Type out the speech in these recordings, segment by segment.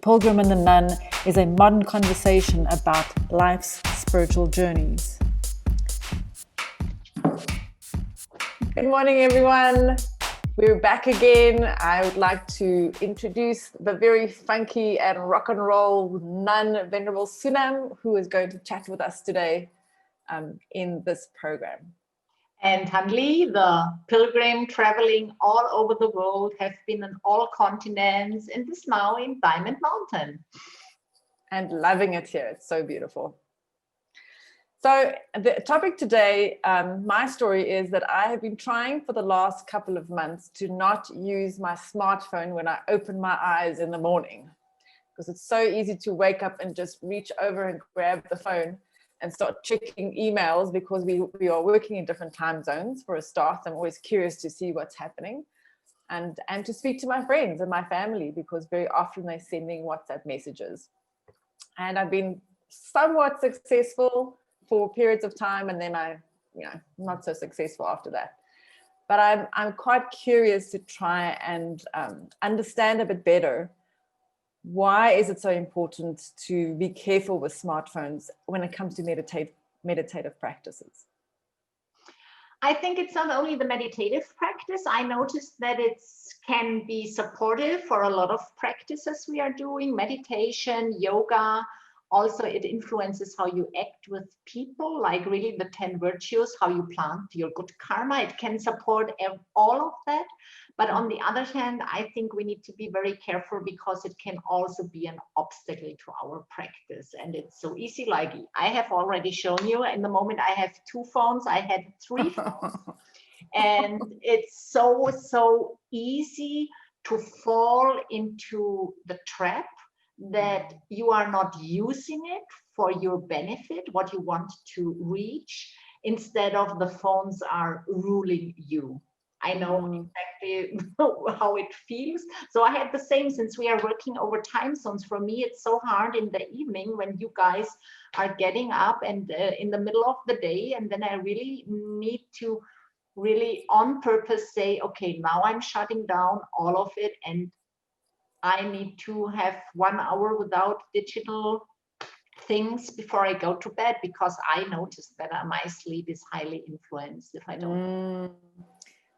Pilgrim and the Nun is a modern conversation about life's spiritual journeys. Good morning, everyone. We're back again. I would like to introduce the very funky and rock and roll nun, Venerable Sunam, who is going to chat with us today in this program. And Hanli, the pilgrim traveling all over the world, have been on all continents and is now in Diamond Mountain. And loving it here. It's so beautiful. So the topic today, my story is that I have been trying for the last couple of months to not use my smartphone when I open my eyes in the morning, because it's so easy to wake up and just reach over and grab the phone and start checking emails, because we are working in different time zones. For a start, I'm always curious to see what's happening and to speak to my friends and my family, because very often they're sending WhatsApp messages. And I've been somewhat successful for periods of time, and then not so successful after that. But I'm quite curious to try and understand a bit better, why is it so important to be careful with smartphones when it comes to meditative practices? I think it's not only the meditative practice. I noticed that it can be supportive for a lot of practices we are doing, meditation, yoga. Also, it influences how you act with people, like really the 10 virtues, how you plant your good karma. It can support all of that. But on the other hand, I think we need to be very careful, because it can also be an obstacle to our practice. And it's so easy, like I have already shown you, in the moment I have 2 phones, I had 3 phones. And it's so easy to fall into the trap that you are not using it for your benefit, what you want to reach, instead of the phones are ruling you. I know exactly how it feels. So I had the same, since we are working over time zones. For me, it's so hard in the evening when you guys are getting up and in the middle of the day. And then I really need to really on purpose say, okay, now I'm shutting down all of it, and I need to have 1 hour without digital things before I go to bed, because I noticed that my sleep is highly influenced if I don't.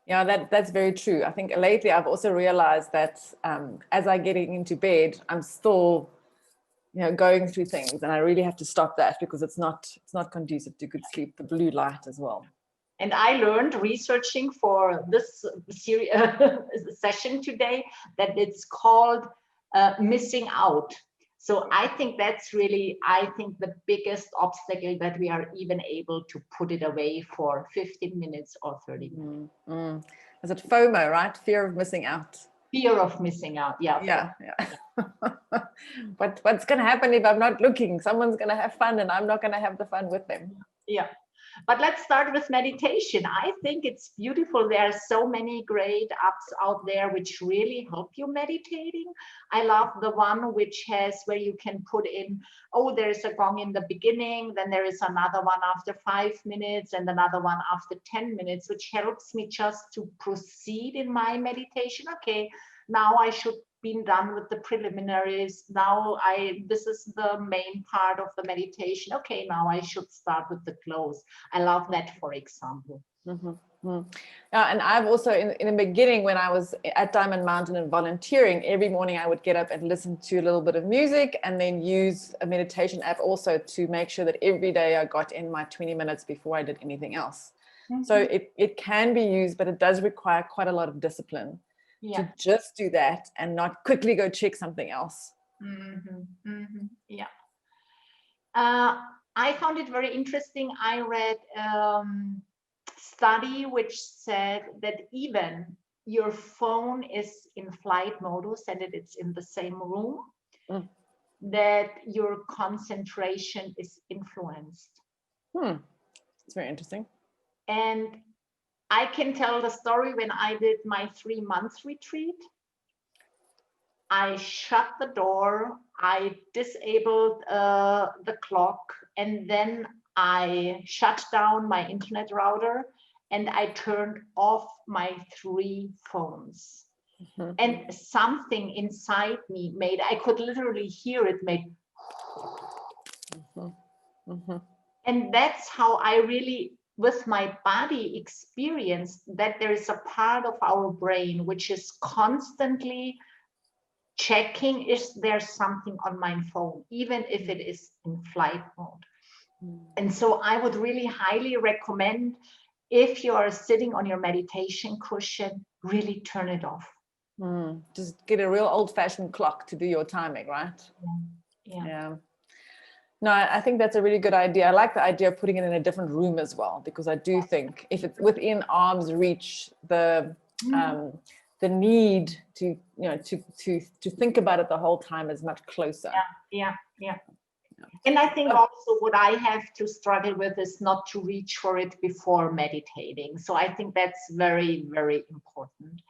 Yeah, that's very true. I think lately I've also realized that as I'm getting into bed, I'm still, going through things, and I really have to stop that, because it's not conducive to good sleep, the blue light as well. And I learned researching for this session today that it's called missing out. So I think that's really, the biggest obstacle, that we are even able to put it away for 15 minutes or 30 minutes. Is it FOMO, right? Fear of missing out. Fear of missing out, yeah. Yeah. But what's going to happen if I'm not looking? Someone's going to have fun, and I'm not going to have the fun with them. Yeah. But let's start with meditation. I think it's beautiful. There are so many great apps out there which really help you meditating. I love the one which has, where you can put in, there's a gong in the beginning, then there is another one after 5 minutes, and another one after 10 minutes, which helps me just to proceed in my meditation. Okay, now I should been done with the preliminaries. Now this is the main part of the meditation. Okay, now I should start with the close. I love that, for example. And I've also, in the beginning, when I was at Diamond Mountain and volunteering, every morning I would get up and listen to a little bit of music, and then use a meditation app also to make sure that every day I got in my 20 minutes before I did anything else. So it can be used, but it does require quite a lot of discipline. To just do that and not quickly go check something else. Yeah. I found it very interesting. I read a study which said that even your phone is in flight modus, and it's in the same room, that your concentration is influenced. It's very interesting. And I can tell the story when I did my 3-month retreat. I shut the door, I disabled the clock, and then I shut down my internet router, and I turned off my 3 phones. Mhm. And something inside me made, I could literally hear it made. Mhm. Mhm. And that's how I really, with my body, experienced that there is a part of our brain which is constantly checking, is there something on my phone, even if it is in flight mode. And so I would really highly recommend, if you are sitting on your meditation cushion, really turn it off. Just get a real old-fashioned clock to do your timing, right? Yeah. Yeah. No, I think that's a really good idea. I like the idea of putting it in a different room as well, because I do think if it's within arm's reach, the need to to think about it the whole time is much closer. Yeah. And I think also what I have to struggle with is not to reach for it before meditating. So I think that's very, very important.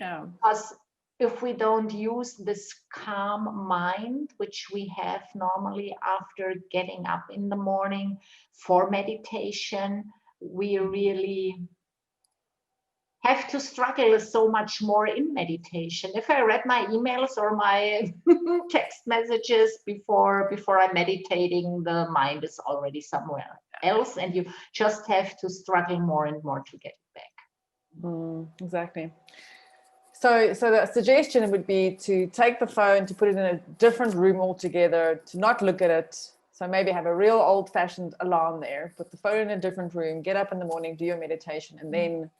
Yeah. Because if we don't use this calm mind, which we have normally after getting up in the morning for meditation, we really have to struggle so much more in meditation. If I read my emails or my text messages before I'm meditating, the mind is already somewhere else, and you just have to struggle more and more to get it back. Exactly. So the suggestion would be to take the phone, to put it in a different room altogether, to not look at it. So maybe have a real old-fashioned alarm there, put the phone in a different room, get up in the morning, do your meditation, and then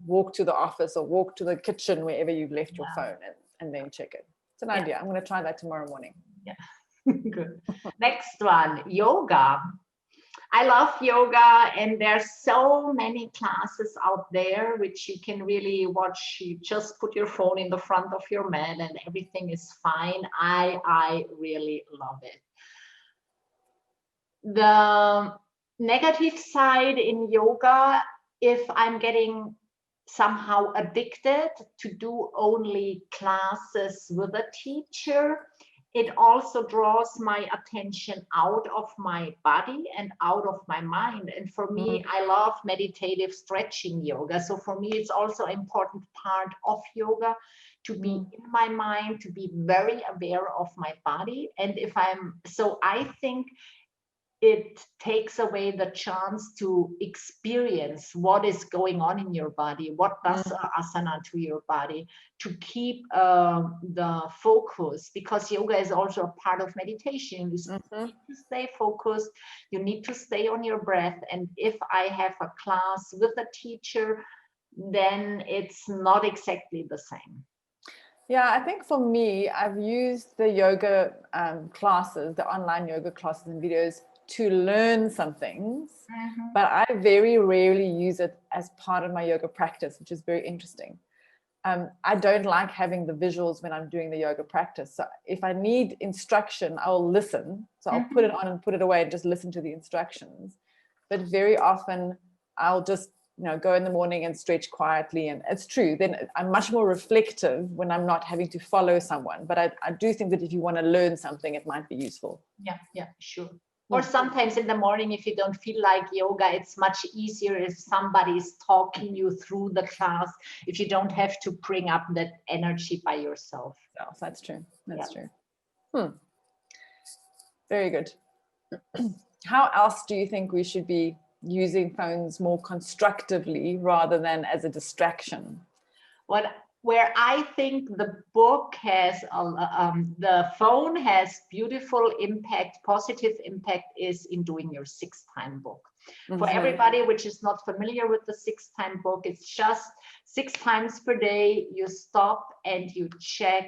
walk to the office or walk to the kitchen, wherever you've left your phone, and then check it. It's an idea. I'm going to try that tomorrow morning. Yeah. Good. Next one, yoga. I love yoga, and there's so many classes out there which you can really watch. You just put your phone in the front of your mat and everything is fine. I really love it. The negative side in yoga, if I'm getting somehow addicted to do only classes with a teacher, it also draws my attention out of my body and out of my mind. And for me, I love meditative stretching yoga. So for me, it's also an important part of yoga to be in my mind, to be very aware of my body. And I think it takes away the chance to experience what is going on in your body, what does asana to your body, to keep the focus, because yoga is also a part of meditation. You need to stay focused, you need to stay on your breath. And if I have a class with a teacher, then it's not exactly the same. Yeah, I think for me, I've used the yoga classes, the online yoga classes and videos to learn some things, but I very rarely use it as part of my yoga practice, which is very interesting. I don't like having the visuals when I'm doing the yoga practice. So if I need instruction, I'll listen. So I'll put it on and put it away and just listen to the instructions. But very often I'll just go in the morning and stretch quietly. And it's true, then I'm much more reflective when I'm not having to follow someone. But I do think that if you want to learn something, it might be useful. Yeah, sure. Or sometimes in the morning, if you don't feel like yoga, it's much easier if somebody is talking you through the class, if you don't have to bring up that energy by yourself. So that's true. That's true. Very good. How else do you think we should be using phones more constructively rather than as a distraction? Where I think the book has, the phone has beautiful impact, positive impact, is in doing your 6-time book. For everybody which is not familiar with the 6-time book, it's just 6 times per day. You stop and you check,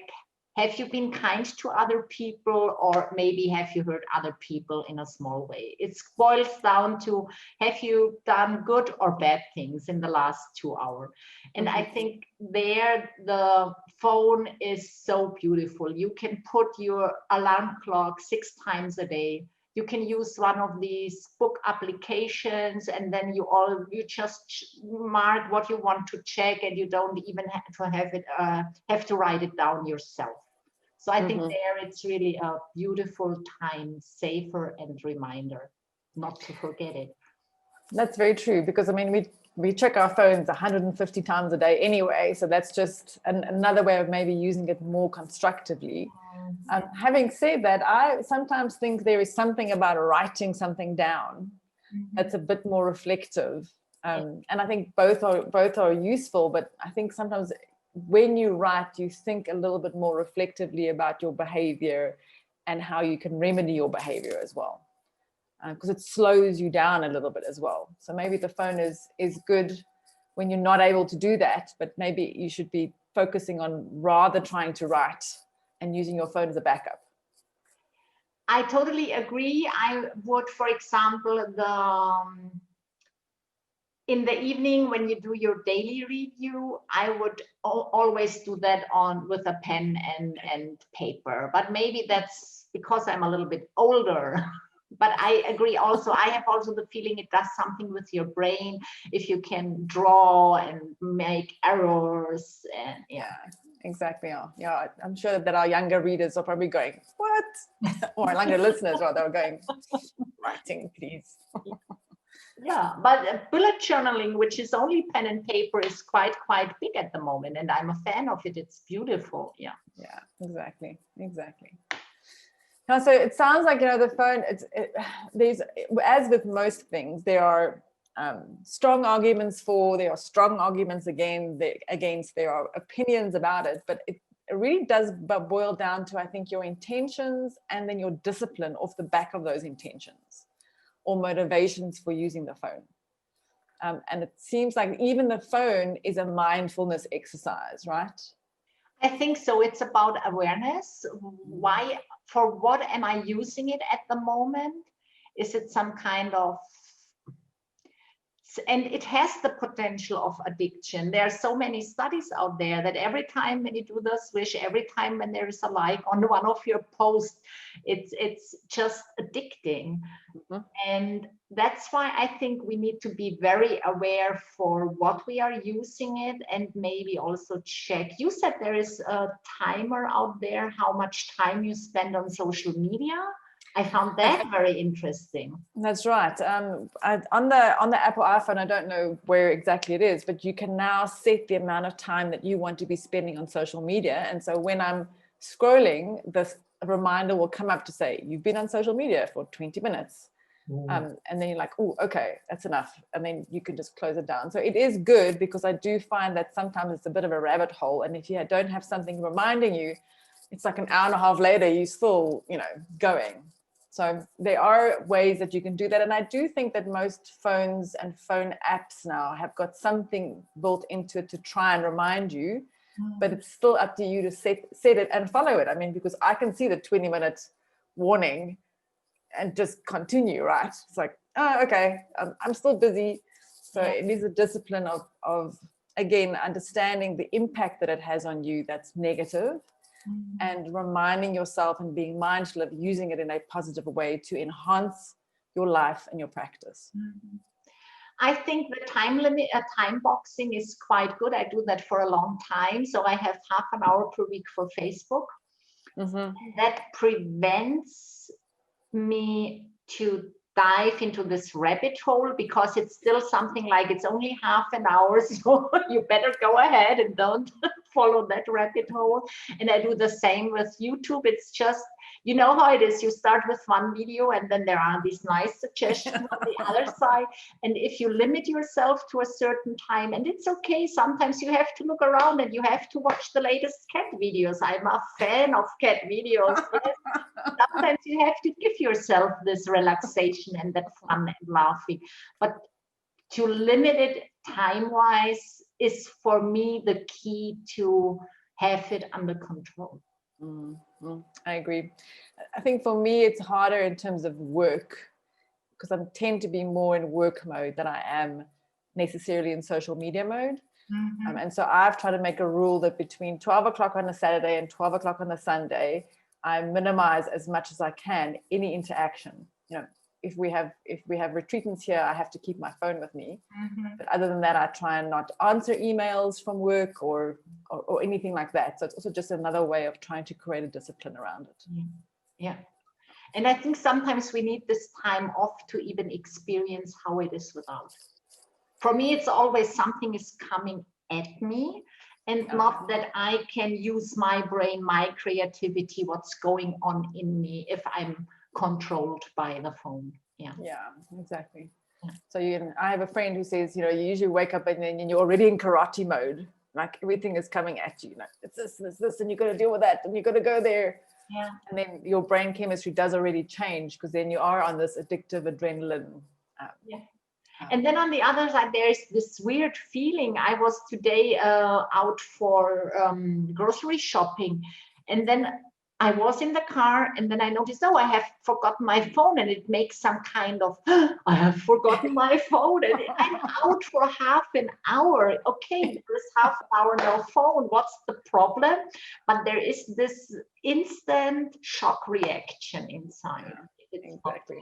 have you been kind to other people, or maybe have you hurt other people in a small way? It boils down to, have you done good or bad things in the last 2 hours? And I think there the phone is so beautiful. You can put your alarm clock 6 times a day. You can use one of these book applications, and then you just mark what you want to check, and you don't even have to write it down yourself. So I think there it's really a beautiful time saver and reminder not to forget it. That's very true, because I mean, we check our phones 150 times a day anyway. So that's just another way of maybe using it more constructively. Having said that, I sometimes think there is something about writing something down that's a bit more reflective. And I think both are useful, but I think sometimes when you write, you think a little bit more reflectively about your behavior and how you can remedy your behavior as well. Because it slows you down a little bit as well. So maybe the phone is good when you're not able to do that, but maybe you should be focusing on rather trying to write and using your phone as a backup. I totally agree. I would, for example, in the evening when you do your daily review, I would always do that with a pen and paper. But maybe that's because I'm a little bit older. But I agree also, I have also the feeling it does something with your brain if you can draw and make errors. And yeah, exactly. Yeah, I'm sure that our younger readers are probably going, what? Or younger listeners rather are going, writing, please. Yeah, but bullet journaling, which is only pen and paper, is quite big at the moment, and I'm a fan of it. It's beautiful. Yeah, exactly. Now, so it sounds like, the phone, there's, as with most things, there are strong arguments for, there are strong arguments against, there are opinions about it, but it really does boil down to, I think, your intentions and then your discipline off the back of those intentions or motivations for using the phone. And it seems like even the phone is a mindfulness exercise, right? I think so. It's about awareness. Why, for what am I using it at the moment? Is it some kind of, and it has the potential of addiction. There are so many studies out there that every time when you do the swish, every time when there is a like on one of your posts, it's just addicting. And that's why I think we need to be very aware for what we are using it, and maybe also check. You said there is a timer out there, how much time you spend on social media. I found that very interesting. That's right. On the Apple iPhone, I don't know where exactly it is, but you can now set the amount of time that you want to be spending on social media. And so when I'm scrolling, this reminder will come up to say, you've been on social media for 20 minutes. And then you're like, oh, okay, that's enough. And then you can just close it down. So it is good, because I do find that sometimes it's a bit of a rabbit hole. And if you don't have something reminding you, it's like an hour and a half later, you're still, going. So there are ways that you can do that. And I do think that most phones and phone apps now have got something built into it to try and remind you, but it's still up to you to set it and follow it. I mean, because I can see the 20-minute warning and just continue, right? It's like, oh, okay, I'm still busy. So it is a discipline of, again, understanding the impact that it has on you that's negative, and reminding yourself and being mindful of using it in a positive way to enhance your life and your practice. I think the time limit, time boxing is quite good. I do that for a long time. So I have half an hour per week for Facebook. That prevents me to dive into this rabbit hole, because it's still something like it's only half an hour, so you better go ahead and don't follow that rabbit hole. And I do the same with YouTube. It's just, you know how it is, you start with one video and then there are these nice suggestions on the other side, and if you limit yourself to a certain time, and it's okay, sometimes you have to look around and you have to watch the latest cat videos. I'm a fan of cat videos. Sometimes you have to give yourself this relaxation and that fun and laughing, but to limit it time-wise is for me the key to have it under control. I agree. I think for me it's harder in terms of work, because I tend to be more in work mode than I am necessarily in social media mode. And so I've tried to make a rule that between 12 o'clock on a Saturday and 12 o'clock on a Sunday, I minimize as much as I can any interaction. If we have retreatants here, I have to keep my phone with me. But other than that, I try and not answer emails from work or anything like that. So it's also just another way of trying to create a discipline around it. Yeah. And I think sometimes we need this time off to even experience how it is without. for me, it's always something is coming at me, and not that I can use my brain, my creativity, what's going on in me if I'm controlled by the phone. Yeah, exactly. Yeah. So I have a friend who says, you usually wake up and then you're already in karate mode, like everything is coming at you, like it's this, and you've got to deal with that, and you've got to go there. Yeah. And then your brain chemistry does already change, because then you are on this addictive adrenaline. And then on the other side, there's this weird feeling. I was today out for grocery shopping, and then I was in the car, and then I noticed, oh, I have forgotten my phone, and it makes some kind of, I have forgotten my phone, and I'm out for half an hour. Okay, there's half an hour no phone. What's the problem? But there is this instant shock reaction inside. Exactly.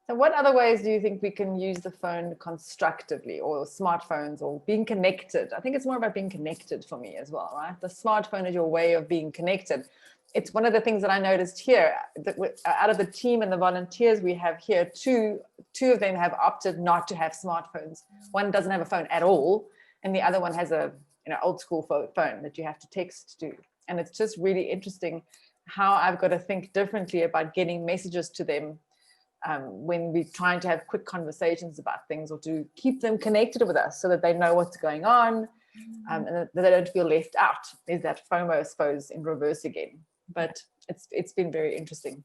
So what other ways do you think we can use the phone constructively, or smartphones, or being connected? I think it's more about being connected for me as well, right? The smartphone is your way of being connected. It's one of the things that I noticed here, that out of the team and the volunteers we have here, two of them have opted not to have smartphones. One doesn't have a phone at all, and the other one has a old school phone that you have to text to. And it's just really interesting how I've got to think differently about getting messages to them when we're trying to have quick conversations about things, or to keep them connected with us so that they know what's going on, and that they don't feel left out. There's that FOMO, I suppose, in reverse again. But it's been very interesting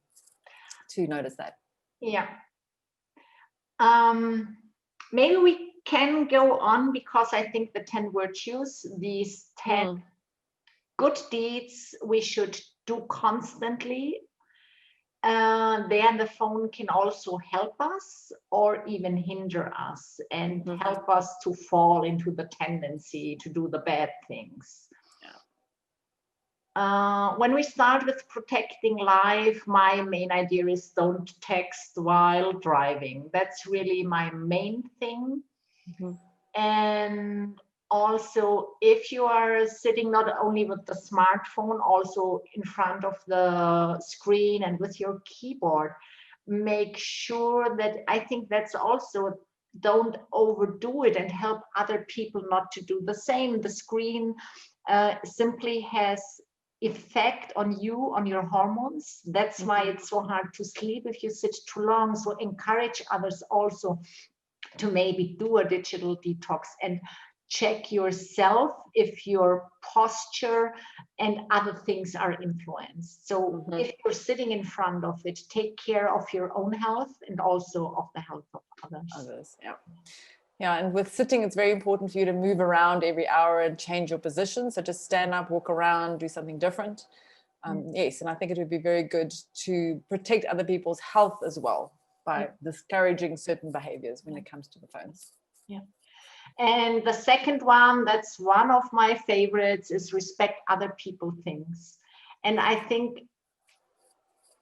to notice that. Yeah. Maybe we can go on, because I think the 10 virtues, these 10 good deeds we should do constantly. Then the phone can also help us, or even hinder us, and help us to fall into the tendency to do the bad things. When we start with protecting life, my main idea is don't text while driving. That's really my main thing. And also, if you are sitting not only with the smartphone, also in front of the screen and with your keyboard, make sure that, I think that's also, don't overdo it, and help other people not to do the same. The screen simply has effect on you, on your hormones. That's why it's so hard to sleep if you sit too long. So encourage others also to maybe do a digital detox, and check yourself if your posture and other things are influenced. So if you're sitting in front of it, take care of your own health and also of the health of others. Yeah, and with sitting, it's very important for you to move around every hour and change your position. So just stand up, walk around, do something different. Yes, and I think it would be very good to protect other people's health as well by discouraging certain behaviors when it comes to the phones. Yeah. And the second one, that's one of my favorites, is respect other people things. And I think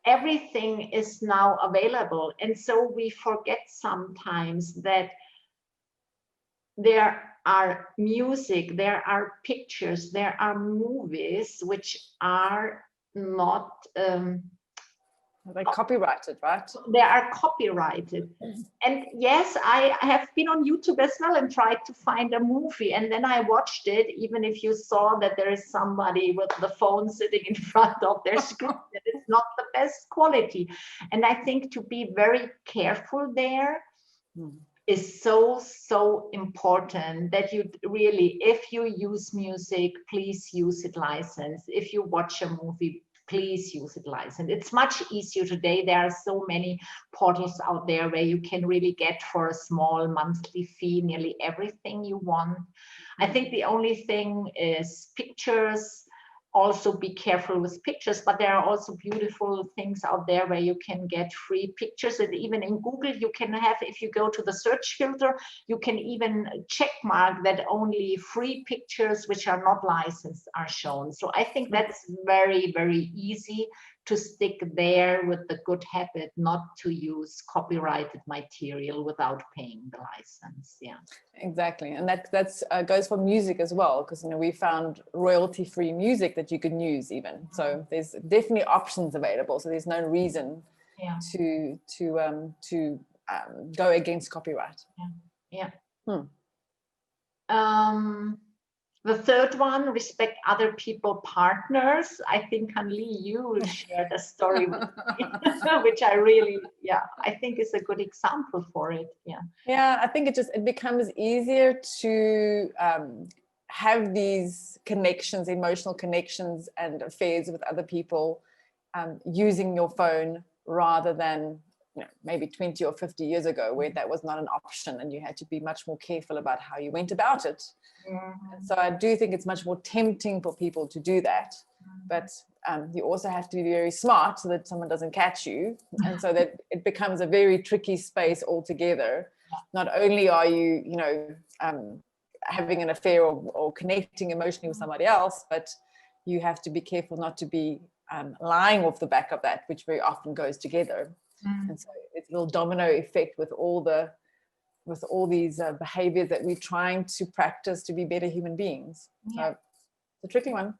everything is now available. And so we forget sometimes that there are music, there are pictures, there are movies which are not like copyrighted, right? They are copyrighted. And yes, I have been on YouTube as well and tried to find a movie, and then I watched it, even if you saw that there is somebody with the phone sitting in front of their screen, that it's not the best quality. And I think to be very careful there is so important, that you really, if you use music, please use it licensed. If you watch a movie, please use it licensed. It's much easier today. There are so many portals out there where you can really get for a small monthly fee nearly everything you want. I think the only thing is pictures. Also be careful with pictures, but there are also beautiful things out there where you can get free pictures. And even in Google, you can have, if you go to the search filter, you can even check mark that only free pictures which are not licensed are shown. So I think that's very, very easy to stick there with the good habit not to use copyrighted material without paying the license. Yeah, exactly. And that goes for music as well, because we found royalty-free music that you can use even. So there's definitely options available. So there's no reason to go against copyright. Yeah. Hmm. The third one, respect other people partners. I think Hanli, you shared a story with me, which I really, I think is a good example for it. Yeah. Yeah, I think it becomes easier to have these connections, emotional connections and affairs with other people using your phone rather than maybe 20 or 50 years ago where that was not an option and you had to be much more careful about how you went about it. And so I do think it's much more tempting for people to do that, but you also have to be very smart so that someone doesn't catch you, and so that it becomes a very tricky space altogether. Not only are you having an affair or connecting emotionally with somebody else, but you have to be careful not to be lying off the back of that, which very often goes together. And so it's a little domino effect with all these behaviors that we're trying to practice to be better human beings. So it's a tricky one.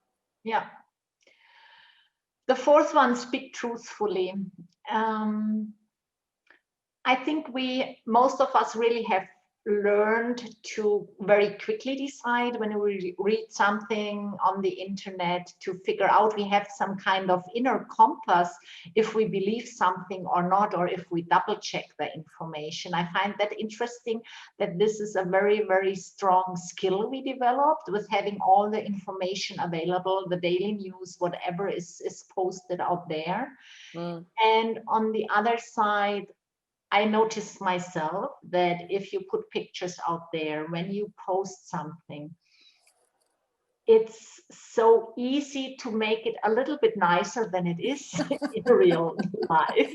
Yeah. The fourth one, speak truthfully. I think most of us really have learned to very quickly decide when we read something on the internet to figure out we have some kind of inner compass if we believe something or not, or if we double check the information. I find that interesting that this is a very, very strong skill we developed with having all the information available, the daily news, whatever is posted out there. And on the other side, I noticed myself that if you put pictures out there, when you post something, it's so easy to make it a little bit nicer than it is in real life.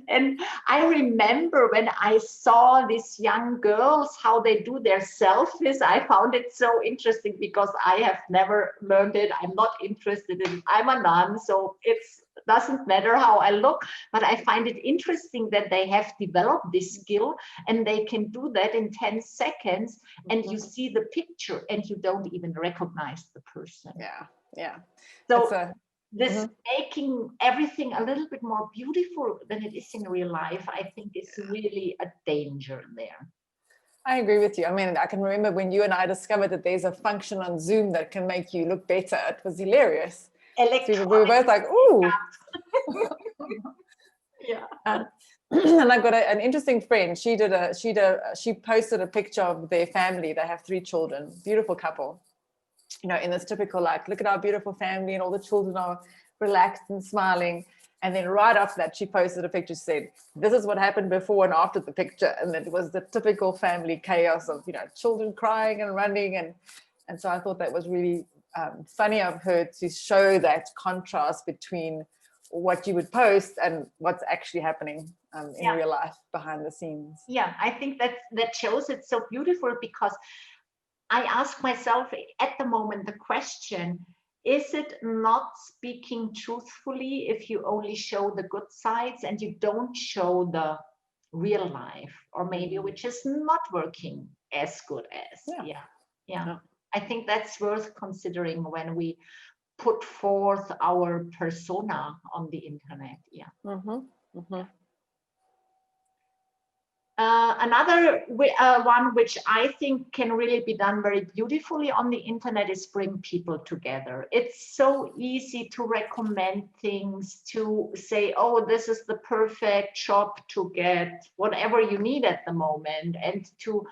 And I remember when I saw these young girls, how they do their selfies, I found it so interesting because I have never learned it. I'm not interested in it. I'm a nun, so it doesn't matter how I look, but I find it interesting that they have developed this skill and they can do that in 10 seconds and you see the picture and you don't even recognize the person. Yeah. So this making everything a little bit more beautiful than it is in real life, I think is really a danger there. I agree with you. I mean, I can remember when you and I discovered that there's a function on Zoom that can make you look better. It was hilarious. So we were both like, ooh. Yeah. And I've got an interesting friend. She posted a picture of their family. They have 3 children, beautiful couple. In this typical, like, look at our beautiful family and all the children are relaxed and smiling. And then right after that, she posted a picture, said, this is what happened before and after the picture. And it was the typical family chaos of, children crying and running. And so I thought that was really funny of her to show that contrast between what you would post and what's actually happening in real life behind the scenes. Yeah, I think that shows it so beautiful because I ask myself at the moment the question, is it not speaking truthfully if you only show the good sides and you don't show the real life, or maybe which is not working as good as? Yeah. I think that's worth considering when we put forth our persona on the internet. Another one which I think can really be done very beautifully on the internet is bring people together. It's so easy to recommend things, to say, oh, this is the perfect shop to get whatever you need at the moment, and to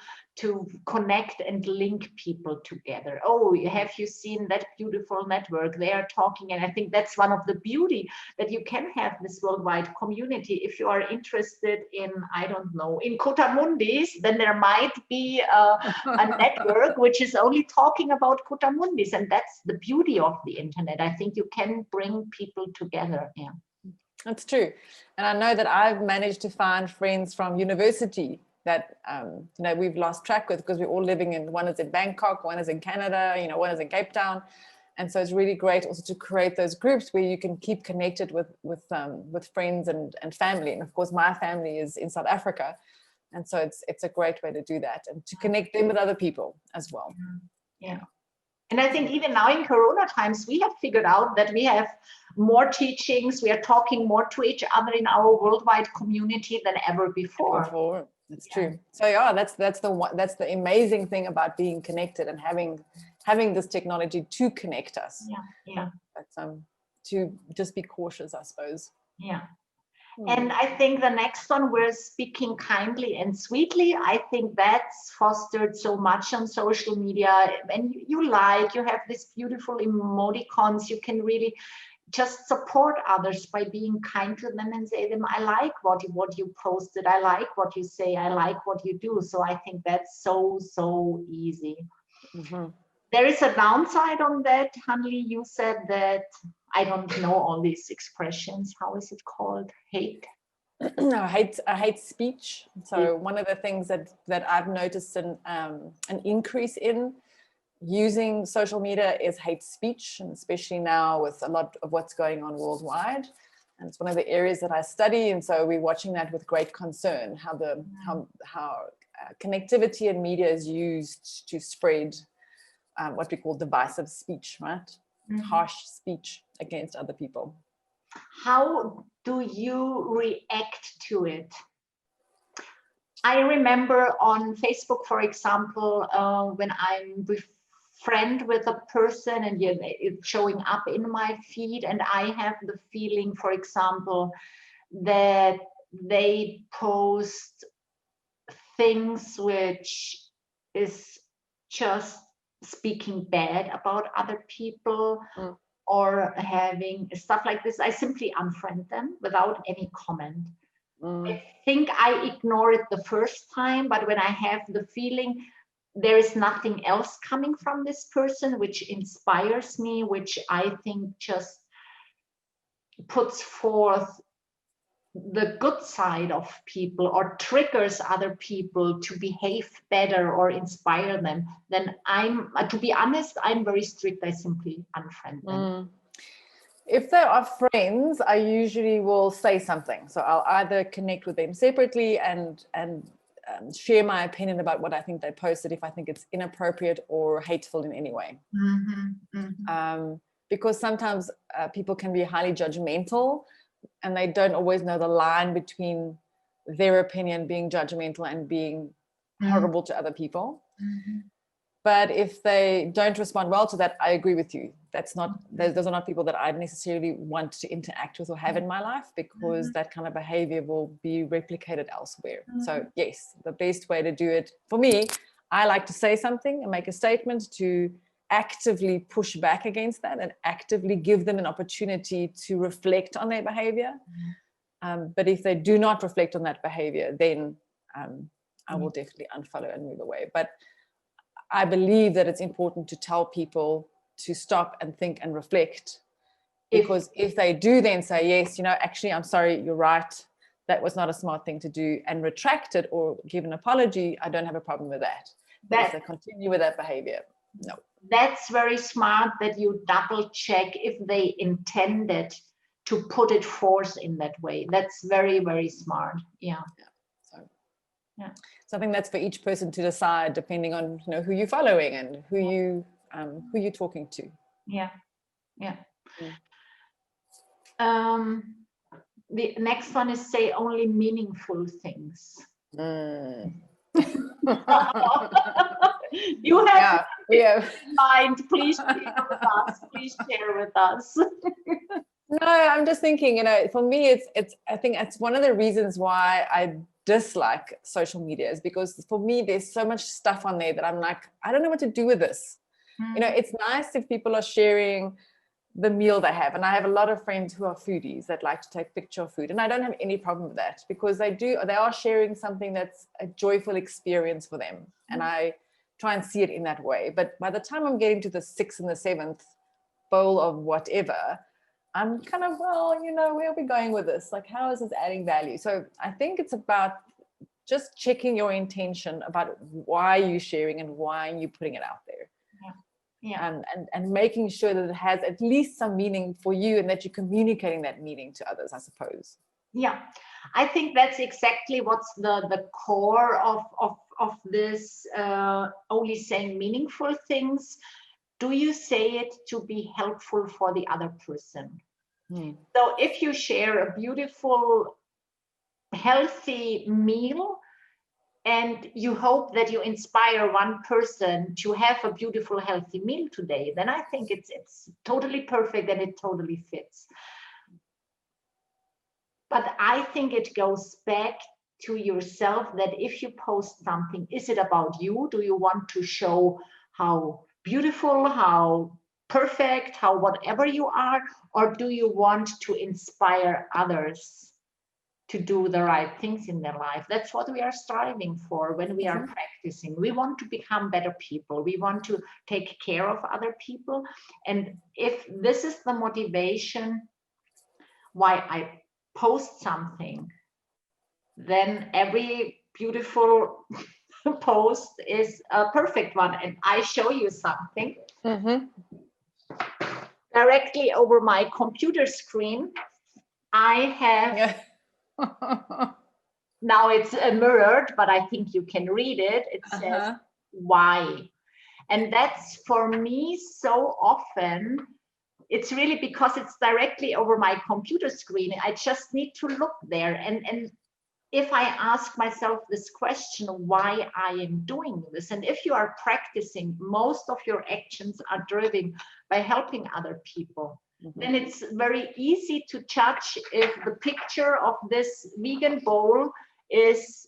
connect and link people together. Oh, have you seen that beautiful network? They are talking, and I think that's one of the beauty that you can have this worldwide community. If you are interested in, I don't know, in Cotamundis, then there might be a network which is only talking about Cotamundis, and that's the beauty of the internet. I think you can bring people together. Yeah, that's true. And I know that I've managed to find friends from university that we've lost track with because we're all living in, one is in Bangkok, one is in Canada, one is in Cape Town. And so it's really great also to create those groups where you can keep connected with friends and family. And of course, my family is in South Africa. And so it's a great way to do that and to connect them with other people as well. Yeah. And I think even now in Corona times, we have figured out that we have more teachings. We are talking more to each other in our worldwide community than ever before. It's true. So yeah, that's the amazing thing about being connected and having this technology to connect us. Yeah. But to just be cautious, I suppose. Yeah. And I think the next one, we're speaking kindly and sweetly. I think that's fostered so much on social media. And you have this beautiful emoticons. You can really just support others by being kind to them and say to them, I like what you posted. I like what you say. I like what you do. So I think that's so easy. Mm-hmm. There is a downside on that. Hanli, you said that, I don't know all these expressions. How is it called? Hate? I hate speech. So one of the things that I've noticed an increase in using social media is hate speech, and especially now with a lot of what's going on worldwide. And it's one of the areas that I study, and so we're watching that with great concern, how connectivity and media is used to spread what we call divisive speech, right? Mm-hmm. Harsh speech against other people. How do you react to it? I remember on Facebook, for example, when I'm friend with a person and it's showing up in my feed, and I have the feeling, for example, that they post things which is just speaking bad about other people or having stuff like this, I simply unfriend them without any comment. I think I ignore it the first time, but when I have the feeling there is nothing else coming from this person which inspires me, which I think just puts forth the good side of people or triggers other people to behave better or inspire them, then to be honest, I'm very strict. I simply unfriend them. If they are friends, I usually will say something. So I'll either connect with them separately and share my opinion about what I think they posted if I think it's inappropriate or hateful in any way. Because sometimes people can be highly judgmental, and they don't always know the line between their opinion being judgmental and being horrible to other people. But if they don't respond well to that, I agree with you. Those are not people that I necessarily want to interact with or have in my life, because that kind of behavior will be replicated elsewhere. So yes, the best way to do it for me, I like to say something and make a statement to actively push back against that and actively give them an opportunity to reflect on their behavior. But if they do not reflect on that behavior, then I will definitely unfollow and move away. But I believe that it's important to tell people to stop and think and reflect, because if they do then say, yes, actually, I'm sorry, you're right, that was not a smart thing to do, and retract it or give an apology, I don't have a problem with that. But if they continue with that behavior, no. That's very smart that you double check if they intended to put it forth in that way. That's very, very smart. Yeah. So I think that's for each person to decide, depending on who you're following and who you're talking to. Yeah. The next one is say only meaningful things. You have in mind. Please share with us. Please share with us. No, I'm just thinking, for me, I think it's one of the reasons why I dislike social media, is because for me, there's so much stuff on there that I'm like, I don't know what to do with this. It's nice if people are sharing the meal they have. And I have a lot of friends who are foodies that like to take picture of food. And I don't have any problem with that, because they are sharing something that's a joyful experience for them. And I try and see it in that way. But by the time I'm getting to the 6th and the 7th bowl of whatever, I'm kind of, where are we going with this? Like, how is this adding value? So I think it's about just checking your intention about why you're sharing and why you're putting it out there. And making sure that it has at least some meaning for you, and that you're communicating that meaning to others, I suppose. Yeah, I think that's exactly what's the core of this only saying meaningful things. Do you say it to be helpful for the other person? So if you share a beautiful, healthy meal, and you hope that you inspire one person to have a beautiful, healthy meal today, then I think it's totally perfect and it totally fits. But I think it goes back to yourself, that if you post something, is it about you? Do you want to show how beautiful, how perfect, how whatever you are, or do you want to inspire others to do the right things in their life? That's what we are striving for when we are practicing. We want to become better people. We want to take care of other people. And if this is the motivation why I post something, then every beautiful post is a perfect one. And I show you something directly over my computer screen. I have now it's mirrored, but I think you can read it. It says why. And that's for me so often, it's really because it's directly over my computer screen. I just need to look there. And if I ask myself this question, why I am doing this, and if you are practicing, most of your actions are driven by helping other people, then it's very easy to judge if the picture of this vegan bowl is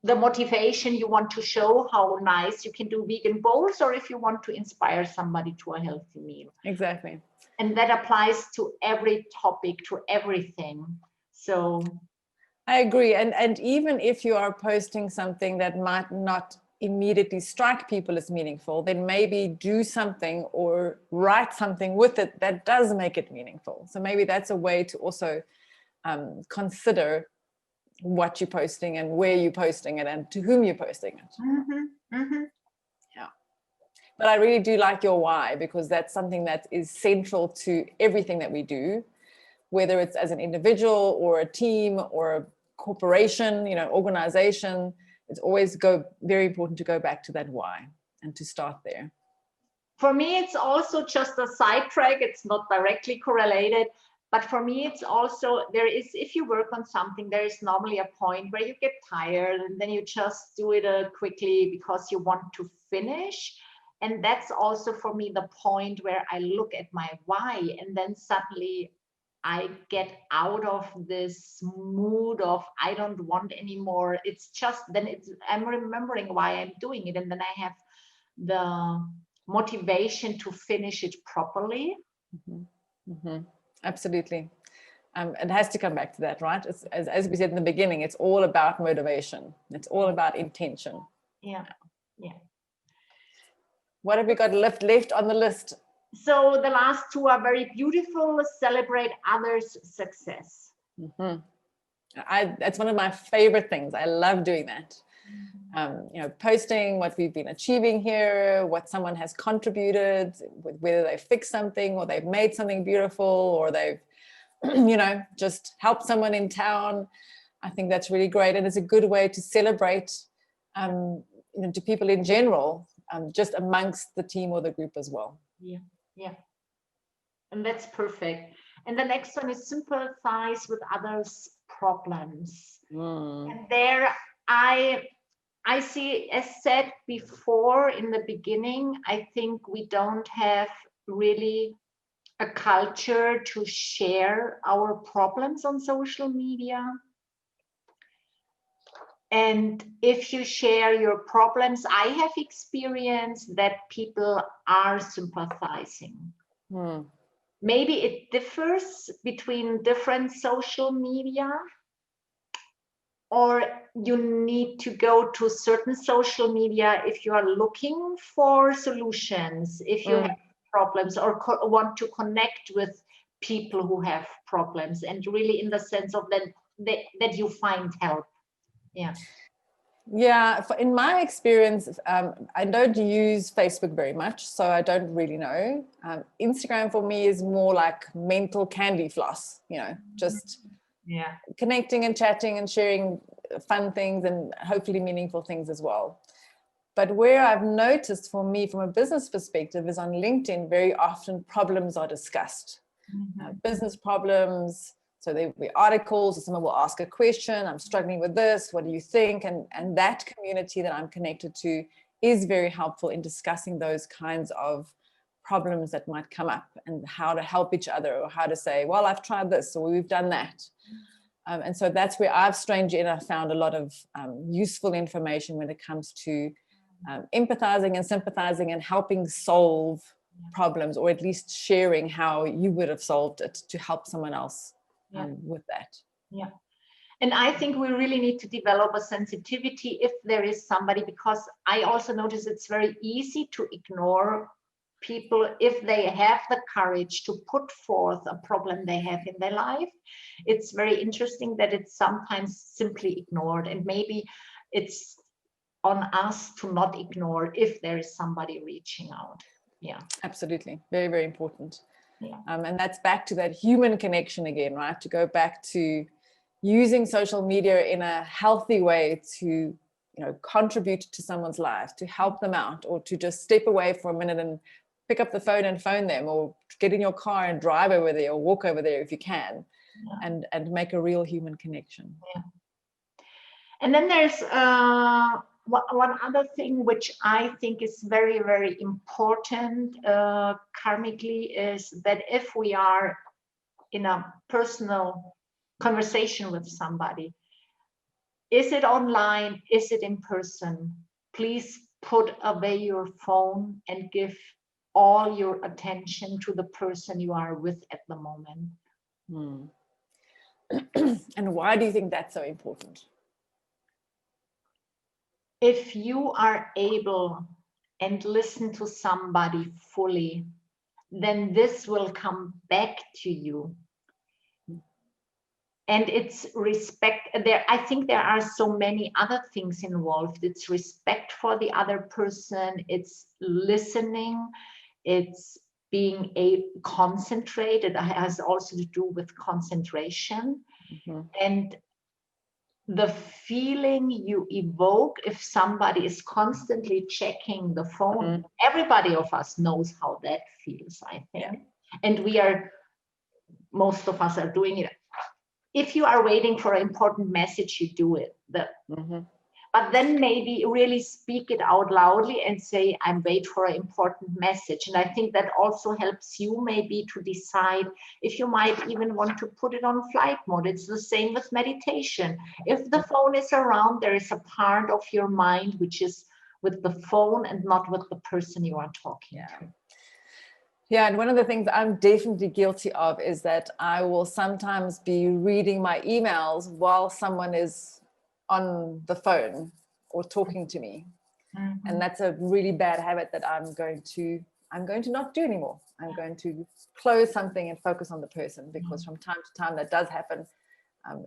the motivation you want to show how nice you can do vegan bowls, or if you want to inspire somebody to a healthy meal. Exactly. And that applies to every topic, to everything. So I agree. And even if you are posting something that might not immediately strike people as meaningful, then maybe do something or write something with it that does make it meaningful. So maybe that's a way to also consider what you're posting and where you're posting it and to whom you're posting it. Yeah. But I really do like your why, because that's something that is central to everything that we do, whether it's as an individual or a team or a corporation, organization. It's always very important to go back to that why and to start there. For me, it's also just a sidetrack. It's not directly correlated, but for me, it's also, if you work on something, there is normally a point where you get tired and then you just do it quickly because you want to finish. And that's also for me the point where I look at my why, and then suddenly I get out of this mood of I don't want anymore. It's just, then I'm remembering why I'm doing it, and then I have the motivation to finish it properly. Absolutely. It has to come back to that, right? It's, as we said in the beginning, it's all about motivation. It's all about intention. Yeah. What have we got left on the list? So the last two are very beautiful. Celebrate others' success. That's one of my favorite things. I love doing that. Posting what we've been achieving here, what someone has contributed, whether they fixed something or they've made something beautiful or they've, just helped someone in town. I think that's really great. And it's a good way to celebrate, to people in general, just amongst the team or the group as well. Yeah. And that's perfect. And the next one is sympathize with others' problems. And there I see, as said before in the beginning, I think we don't have really a culture to share our problems on social media. And if you share your problems, I have experienced that people are sympathizing. Maybe it differs between different social media, or you need to go to certain social media if you are looking for solutions, if you have problems or want to connect with people who have problems, and really in the sense of that you find help. Yeah, in my experience, I don't use Facebook very much, so I don't really know. Instagram for me is more like mental candy floss, just connecting and chatting and sharing fun things and hopefully meaningful things as well. But where I've noticed for me from a business perspective is on LinkedIn, very often problems are discussed. Business problems, So there will be articles, or someone will ask a question, I'm struggling with this, what do you think? And that community that I'm connected to is very helpful in discussing those kinds of problems that might come up, and how to help each other, or how to say, well, I've tried this, or we've done that. And so that's where I've strangely enough found a lot of useful information when it comes to empathizing and sympathizing and helping solve problems, or at least sharing how you would have solved it to help someone else with that. Yeah. And I think we really need to develop a sensitivity if there is somebody, because I also notice it's very easy to ignore people if they have the courage to put forth a problem they have in their life. It's very interesting that it's sometimes simply ignored, and maybe it's on us to not ignore if there is somebody reaching out. Yeah, absolutely. Very, very important. Yeah. And that's back to that human connection again, right? To go back to using social media in a healthy way to, contribute to someone's life, to help them out, or to just step away for a minute and pick up the phone and phone them, or get in your car and drive over there, or walk over there if you can, and make a real human connection. Yeah. And then there's one other thing which I think is very, very important karmically, is that if we are in a personal conversation with somebody, is it online, is it in person, please put away your phone and give all your attention to the person you are with at the moment. And why do you think that's so important? If you are able and listen to somebody fully, then this will come back to you. And it's respect. I think there are so many other things involved. It's respect for the other person. It's listening. It's being concentrated. It has also to do with concentration. And the feeling you evoke if somebody is constantly checking the phone. Everybody of us knows how that feels, I think. And most of us are doing it. If you are waiting for an important message, you do it. But then maybe really speak it out loudly and say, I'm waiting for an important message. And I think that also helps you maybe to decide if you might even want to put it on flight mode. It's the same with meditation. If the phone is around, there is a part of your mind which is with the phone and not with the person you are talking to. Yeah, and one of the things I'm definitely guilty of is that I will sometimes be reading my emails while someone is on the phone or talking to me. And that's a really bad habit that I'm going to not do anymore. I'm going to close something and focus on the person, because from time to time that does happen,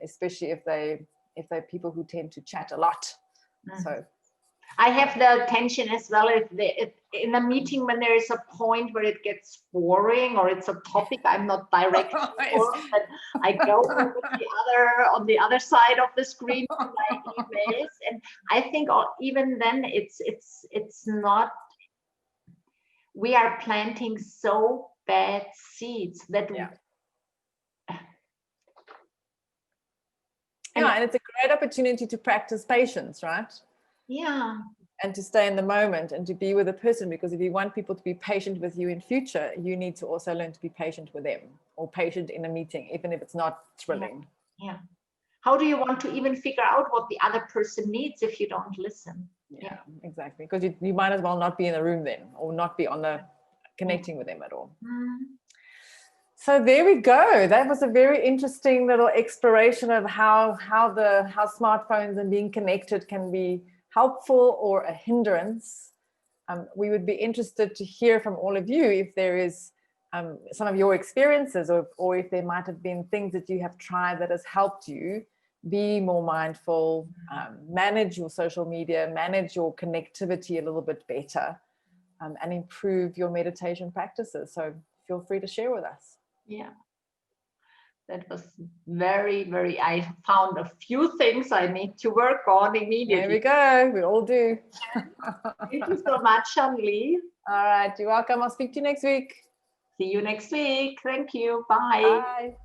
especially if they're people who tend to chat a lot. So I have the tension as well. If in a meeting when there is a point where it gets boring or it's a topic I'm not directly involved, but I go on the other side of the screen to my emails, and I think even then it's not. We are planting so bad seeds that. And it's a great opportunity to practice patience, right? Yeah. And to stay in the moment and to be with a person, because if you want people to be patient with you in future, you need to also learn to be patient with them, or patient in a meeting, even if it's not thrilling. Yeah. How do you want to even figure out what the other person needs if you don't listen? Yeah, exactly. Because you might as well not be in the room then, or not be on the connecting with them at all. So there we go. That was a very interesting little exploration of how smartphones and being connected can be helpful or a hindrance. We would be interested to hear from all of you if there is some of your experiences, or if there might have been things that you have tried that has helped you be more mindful, manage your social media, manage your connectivity a little bit better, and improve your meditation practices. So feel free to share with us. Yeah, that was very, very, I found a few things I need to work on immediately. There we go. We all do. Thank you so much, Shanli. All right. You're welcome. I'll speak to you next week. See you next week. Thank you. Bye. Bye.